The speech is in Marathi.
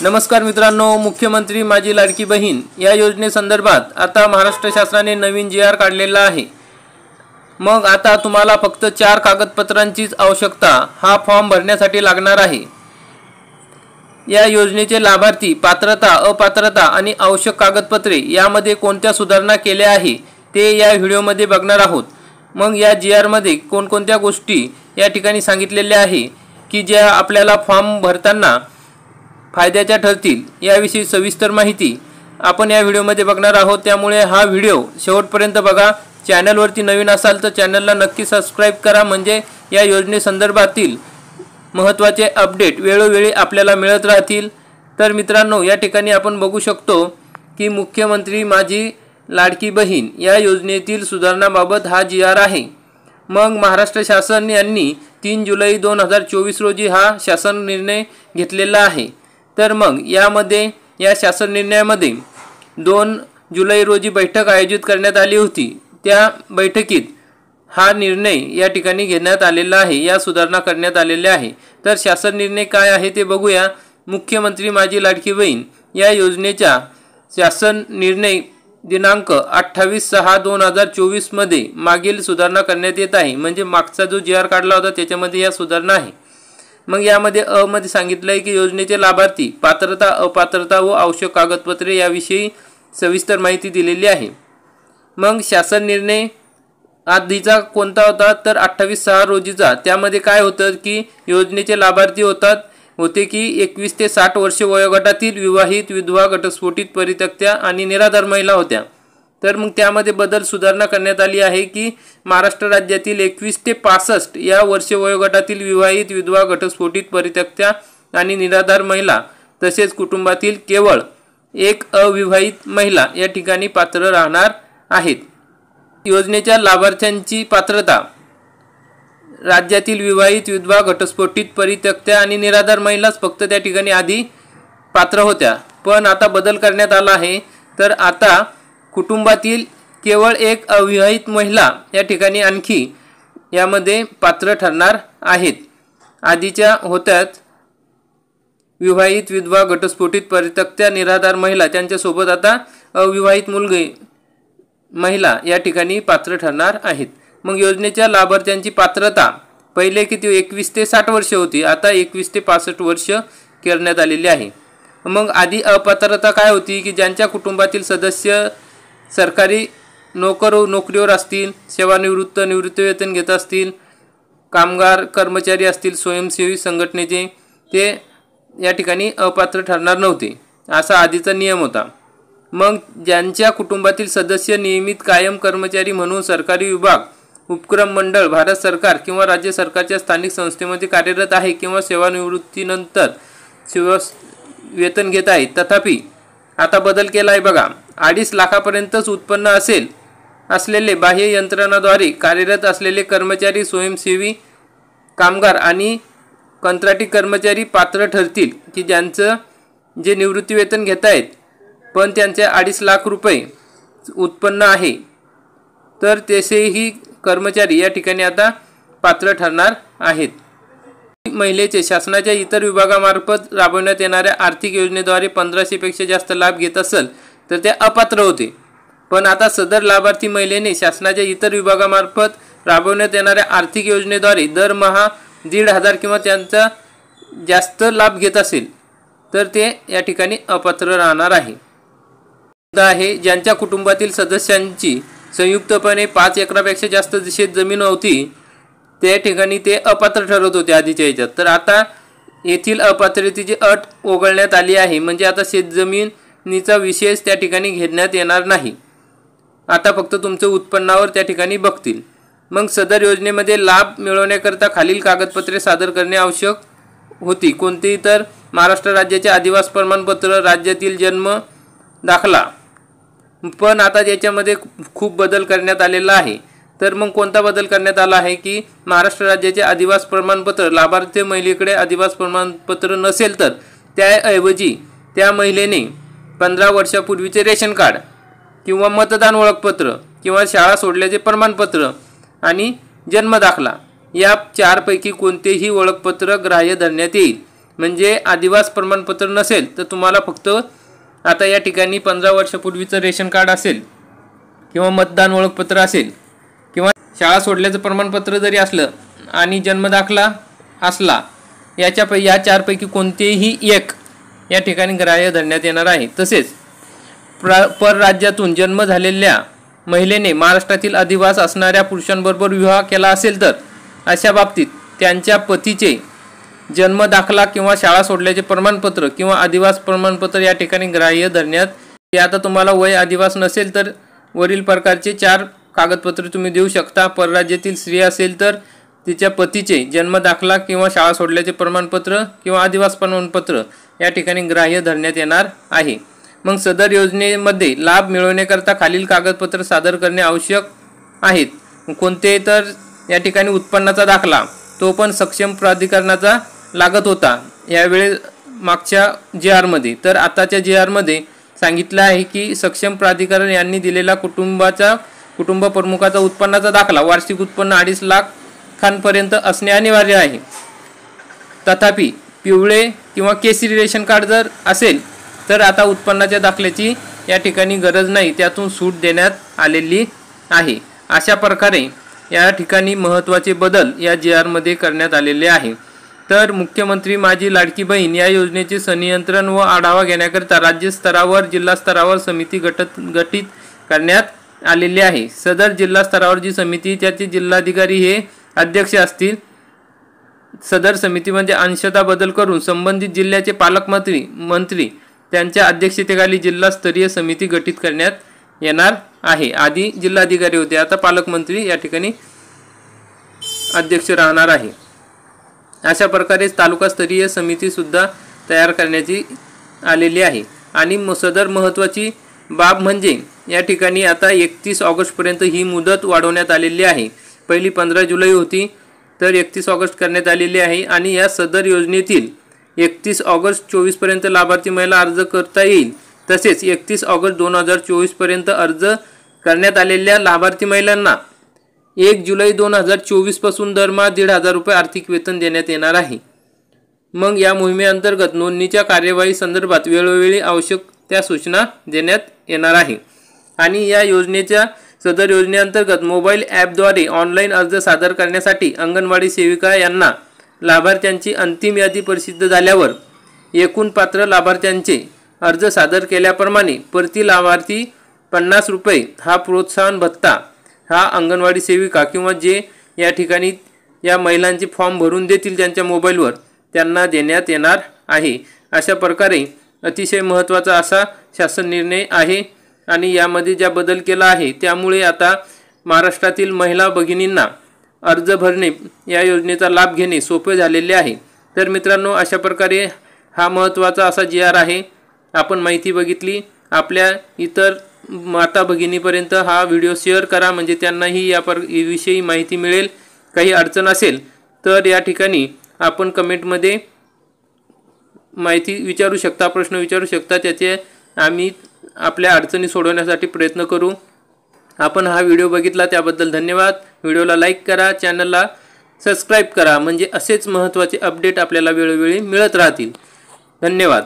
नमस्कार मित्रांनो, मुख्यमंत्री माझी लाडकी बहीण या योजनेसंदर्भात आता महाराष्ट्र शासनाने नवीन जी आर काढलेला आहे। मग आता तुम्हाला फक्त 4 कागदपत्रांचीच आवश्यकता हा फॉर्म भरण्यासाठी लागणार आहे। या योजनेचे लाभार्थी, पात्रता, अपात्रता आणि आवश्यक कागदपत्रे यामध्ये कोणत्या सुधारणा केल्या आहे ते या व्हिडिओमध्ये बघणार आहोत। मग या जी आर मध्ये कोणकोणत्या गोष्टी या ठिकाणी सांगितलेल्या आहे की ज्या आपल्याला फॉर्म भरताना फायद्याच्या ठरतील याविषयी सविस्तर माहिती आपण या व्हिडिओमध्ये बघणार आहोत। त्यामुळे हा व्हिडिओ शेवटपर्यंत बघा। चॅनलवरती नवीन असाल तर चॅनलला नक्की सबस्क्राइब करा, म्हणजे या योजनेसंदर्भातील महत्त्वाचे अपडेट वेळोवेळी आपल्याला मिळत राहतील। तर मित्रांनो, या ठिकाणी आपण बघू शकतो की मुख्यमंत्री माझी लाडकी बहीण या योजनेतील सुधारणाबाबत हा जी आर आहे। मग महाराष्ट्र शासन यांनी 3 जुलै 2024 रोजी हा शासन निर्णय घेतलेला आहे। तर मग यामध्ये या शासन निर्णयामध्ये 2 जुलै रोजी बैठक आयोजित करण्यात आली होती। त्या बैठकीत हा निर्णय या ठिकाणी घेण्यात आलेला आहे, या सुधारणा करण्यात आलेल्या आहे। तर शासन निर्णय काय आहे ते बघूया। मुख्यमंत्री माझी लाडकी बहीण या योजनेचा शासन निर्णय दिनांक 28/6/2024 मध्ये मागील सुधारणा करण्यात येत आहे। म्हणजे मागचा जो जी आर काढला होता त्याच्यामध्ये या सुधारणा आहे। मग यामध्ये अ मध्ये सांगितलं आहे की योजनेचे लाभार्थी, पात्रता, अपात्रता व आवश्यक कागदपत्रे याविषयी सविस्तर माहिती दिलेली आहे। मग शासन निर्णय आधीचा कोणता होता तर 28/6 रोजीचा। त्यामध्ये काय होतं की योजनेचे लाभार्थी होते की 21 ते 60 वर्ष वयोगटातील विवाहित, विधवा, घटस्फोटित, परित्यक्त्या आणि निराधार महिला होत्या। तर मग त्यामध्ये बदल सुधारणा करण्यात आली आहे की महाराष्ट्र राज्यातील 21 ते 65 या वर्ष वयोगटातील विवाहित, विधवा, घटस्फोटित, परित्यक्त्या आणि निराधार महिला तसेच कुटुंबातील केवळ एक अविवाहित महिला या ठिकाणी पात्र राहणार आहेत। योजनेच्या लाभार्थ्यांची पात्रता, राज्यातील विवाहित, विधवा, घटस्फोटित, परित्यक्त्या आणि निराधार महिलाच फक्त त्या ठिकाणी आधी पात्र होत्या, पण आता बदल करण्यात आला आहे। तर आता कुटुंबातील केवळ एक अविवाहित महिला या ठिकाणी आणखी यामध्ये पात्र ठरणार आहेत। आधीच्या होत्याच विवाहित, विधवा, घटस्फोटित, परित्यक्त्या, निराधार महिला, त्यांच्यासोबत आता अविवाहित महिला या ठिकाणी पात्र ठरणार आहेत। मग योजनेच्या लाभार्थ्यांची पात्रता पहिले किती 21 ते 60 वर्ष होती, आता 21 ते 65 वर्ष करण्यात आलेली आहे। मग आधी अपात्रता काय होती की ज्यांच्या कुटुंबातील सदस्य सरकारी नोकरीवर असतील, सेवानिवृत्त, निवृत्तीवेतन घेत असतील, कामगार कर्मचारी असतील, स्वयंसेवी संघटनेचे, ते या ठिकाणी अपात्र ठरणार नव्हते, असा आधीचा नियम होता। मग ज्यांच्या कुटुंबातील सदस्य नियमित कायम कर्मचारी म्हणून सरकारी विभाग, उपक्रम मंडळ, भारत सरकार किंवा राज्य सरकारच्या स्थानिक संस्थेमध्ये कार्यरत आहे किंवा सेवानिवृत्तीनंतर वेतन घेत आहेत। तथापि आता बदल केला आहे बघा। 2.5 लाखापर्यंतच उत्पन्न असलेले बाह्य यंत्रणाद्वारे कार्यरत असलेले कर्मचारी, स्वयंसेवी, कामगार आणि कंत्राटी कर्मचारी पात्र ठरतील की ज्यांचं जे निवृत्तीवेतन घेत आहेत पण त्यांचे 2.5 लाख रुपये उत्पन्न आहे, तर तसेही कर्मचारी या ठिकाणी आता पात्र ठरणार आहेत। महिलेचे शासनाच्या इतर विभागामार्फत राबवण्यात येणाऱ्या आर्थिक योजनेद्वारे 1500 पेक्षा जास्त लाभ घेत असेल तर ते अपात्र होते, पण आता सदर लाभार्थी महिलेने शासनाच्या इतर विभागामार्फत राबवण्यात येणाऱ्या आर्थिक योजनेद्वारे दरमहा 1,500 किंवा त्यांचा जास्त लाभ घेत असेल तर ते या ठिकाणी अपात्र राहणार आहे। ज्यांच्या कुटुंबातील सदस्यांची संयुक्तपणे 5 एकरापेक्षा जास्त शेत जमीन होती त्या ठिकाणी ते अपात्र ठरत होते आधीच्या ह्याच्यात। तर आता येथील अपात्रतेची अट वगळण्यात आली आहे, म्हणजे आता शेतजमिनीचा विशेष त्या ठिकाणी घेण्यात येणार नाही, आता फक्त तुमचं उत्पन्नावर त्या ठिकाणी बघतील। मग सदर योजनेमध्ये लाभ मिळवण्याकरता खालील कागदपत्रे सादर करणे आवश्यक होती कोणती तर महाराष्ट्र राज्याचे अधिवास प्रमाणपत्र, राज्यातील जन्म दाखला, पण आता याच्यामध्ये खूप बदल करण्यात आलेला आहे। तर मग कोणता बदल करण्यात आला आहे की महाराष्ट्र राज्याचे अधिवास प्रमाणपत्र, लाभार्थी महिलेकडे अधिवास प्रमाणपत्र नसेल तर त्याऐवजी त्या महिलेने 15 वर्षापूर्वीचे रेशन कार्ड किंवा मतदान ओळखपत्र किंवा शाळा सोडल्याचे प्रमाणपत्र आणि जन्म दाखला या 4 पैकी कोणतेही ओळखपत्र ग्राह्य धरण्यात येईल। म्हणजे आदिवास प्रमाणपत्र नसेल तर तुम्हाला फक्त आता या ठिकाणी 15 वर्षापूर्वीचं रेशन कार्ड असेल किंवा मतदान ओळखपत्र असेल किंवा शाळा सोडल्याचं प्रमाणपत्र जरी असलं आणि जन्मदाखला असला या चारपैकी कोणतेही एक या ठिकाणी ग्राह्य धरण्यात येणार आहे। तसेच परराज्यातून जन्म झालेल्या महिलेने महाराष्ट्रातील अधिवास असणाऱ्या पुरुषांबरोबर विवाह केला असेल तर अशा बाबतीत त्यांच्या पतीचे जन्मदाखला किंवा शाळा सोडल्याचे प्रमाणपत्र किंवा आदिवास प्रमाणपत्र या ठिकाणी ग्राह्य धरण्यात। आता तुम्हाला वय आदिवास नसेल तर वरील प्रकारचे 4 कागदपत्र तुम्ही देऊ शकता। परराज्यातील स्त्री असेल तर तिच्या पतीचे जन्मदाखला किंवा शाळा सोडल्याचे प्रमाणपत्र किंवा आदिवास प्रमाणपत्र या ठिकाणी ग्राह्य धरण्यात येणार आहे। मग सदर योजनेमध्ये लाभ मिळवण्याकरता खालील कागदपत्र सादर करणे आवश्यक आहेत। कोणते तर या ठिकाणी उत्पन्नाचा दाखला, तो पण सक्षम प्राधिकरणाचा लागत होता यावेळी मागच्या GR मध्ये, तर आताच्या GR मध्ये सांगितलं आहे की सक्षम प्राधिकरण यांनी दिलेला कुटुंब प्रमुखाचा उत्पन्नाचा दाखला वार्षिक उत्पन्न 2.5 लाखांपर्यंत असणे अनिवार्य आहे। तथापि पिवळे किंवा केसरी रेशन कार्ड जर असेल तर आता उत्पन्नाच्या दाखल्याची या ठिकाणी गरज नाही, त्यातून सूट देण्यात आलेली आहे। अशा प्रकारे या ठिकाणी महत्त्वाचे बदल या GR मध्ये करण्यात आलेले आहे। तर मुख्यमंत्री माझी लाडकी बहीण या योजनेचे संनियंत्रण व आढावा घेण्याकरिता राज्य स्तरावर जिल्हा स्तरावर समिती गठीत करण्यात आलेली आहे। सदर जिल्हा स्तरावर जी समिती त्याचे जिल्हाधिकारी हे अध्यक्ष असतील। सदर समितीमध्ये अंशतः बदल करून संबंधित जिल्ह्याचे पालकमंत्री त्यांच्या अध्यक्षतेखाली जिल्हास्तरीय समिती गठीत करण्यात येणार आहे। आधी जिल्हाधिकारी होते, आता पालकमंत्री या ठिकाणी अध्यक्ष राहणार आहे। अशा प्रकारे तालुकास्तरीय समिती सुद्धा तयार करण्याची आलेली आहे। आणि सदर महत्त्वाची बाब म्हणजे या ठिकाणी आता 31 ऑगस्टपर्यंत ही मुदत वाढवण्यात आलेली आहे। पहिली 15 जुलै होती, तर 31 ऑगस्ट करण्यात आलेली आहे। आणि या सदर योजनेतील 31 ऑगस्ट 24 पर्यंत लाभार्थी महिला अर्ज करता येईल। तसेच 31 ऑगस्ट 2024 पर्यंत अर्ज करण्यात आलेल्या लाभार्थी महिलांना 1 जुलै 2024 पासून दरमहा 1,500 रुपये आर्थिक वेतन देण्यात येणार आहे। मग या मोहिमेअंतर्गत नोंदणीच्या कार्यवाही संदर्भात वेळोवेळी आवश्यक त्या सूचना देण्यात येणार आहे। आणि या सदर योजनेअंतर्गत मोबाईल ॲपद्वारे ऑनलाईन अर्ज सादर करण्यासाठी अंगणवाडी सेविका यांना लाभार्थ्यांची अंतिम यादी प्रसिद्ध झाल्यावर एकूण पात्र लाभार्थ्यांचे अर्ज सादर केल्याप्रमाणे प्रति लाभार्थी 50 रुपये हा प्रोत्साहन भत्ता हा अंगणवाडी सेविका किंवा जे या ठिकाणी या महिलांचे फॉर्म भरून देतील त्यांच्या मोबाईलवर त्यांना देण्यात येणार आहे। अशा प्रकारे अतिशय महत्त्वाचा असा शासन निर्णय आहे। आणि यामध्ये ज्या बदल केला आहे त्यामुळे आता महाराष्ट्रातील महिला भगिनींना अर्ज भरणे या योजनेचा लाभ घेणे सोपे झालेले आहे। तर मित्रांनो, अशा प्रकारे हा महत्त्वाचा असा GR आहे। आपण माहिती बघितली। आपल्या इतर माता भगिनीपर्यंत हा व्हिडिओ शेअर करा, म्हणजे त्यांनाही या विषयी माहिती मिळेल। काही अडचण असेल तर या ठिकाणी आपण कमेंटमध्ये माहिती विचारू शकता, प्रश्न विचारू शकता, त्याचे आम्ही आपल्या अडचणी सोडवण्यासाठी प्रयत्न करू। आपण हा व्हिडिओ बघितला त्याबद्दल धन्यवाद। व्हिडिओला लाईक करा, चॅनलला सबस्क्राईब करा, म्हणजे असेच महत्त्वाचे अपडेट आपल्याला वेळोवेळी मिळत राहतील। धन्यवाद।